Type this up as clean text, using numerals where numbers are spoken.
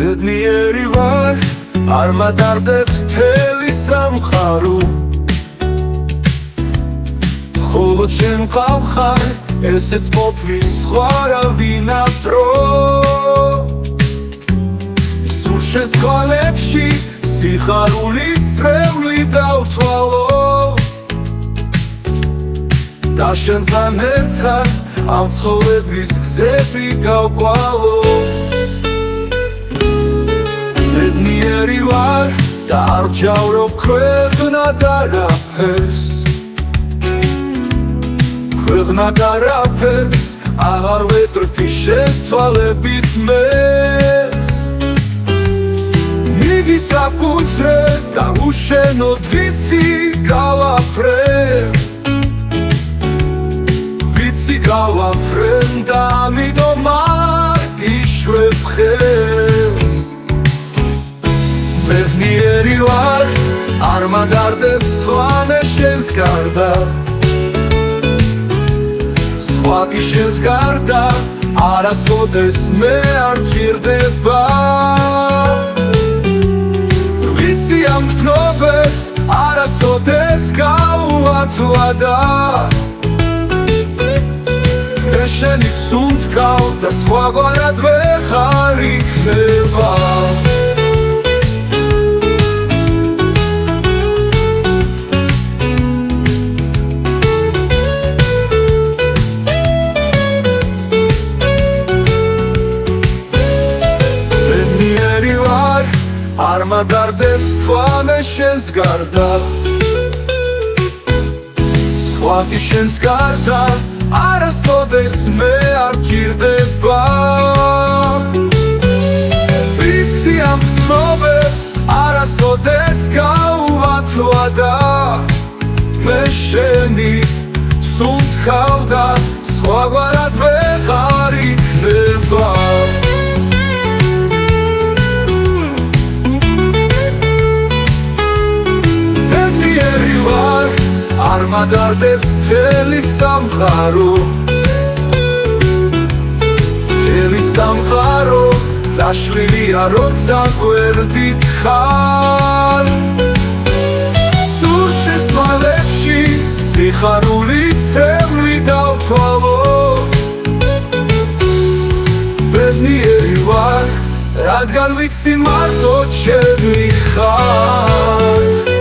ბედნიერი ვარ, არ მატარდებს მთელი სამყარო, ხოლო შენ მყავხარ, ესეც ყოფნის სხვა ვინათრო. სულ შენს თვალებში სიხარულის წრევლი დავთვალო და შენთან ერთად ამ ცხოვრების გზები გავკვალო. ბედნიერი ვარ და არ ვჯავრობ ქვეყნად არაფერს, ქვეყნად არაფერს, აღარ ვეტრფი შენს თვალების მეც. მიგი საკუთრე და უშენოდ ვიცი გავაფრე, ვიცი გავაფრე და ამიტომ არ გიშვებ ხელს. ბედნიერი ვარ, არ მადარდებს სხვანე შენს გარდა, სხვა კი შენს გარდა არასოდეს მე არ ჭირდება. ვიცი ამ გრძნობებს არასოდეს გავუათვადა, მე შენი გსუნთქავ და სხვაგვარად ვეღარ იქნება. არ მადარდებს თვალე შენს გარდა, სხვა კი შენს გარდა არასოდეს მე არ ჭირდება. ვიცი ამ გრძნობებს არასოდეს გავუათვადა, მე შენით სუნთქავ და სხვაგვარად ვეღარ იქნება. არ მადარდებს მთელი სამყარო, მთელი სამყარო წაშლილია როცა გვერდით ხარ. სულ შენს თვალებში სიხარულის წრევლი დავთვალო, ბედნიერი ვარ, რადგან ვიცი მარტო ჩემი ხარ.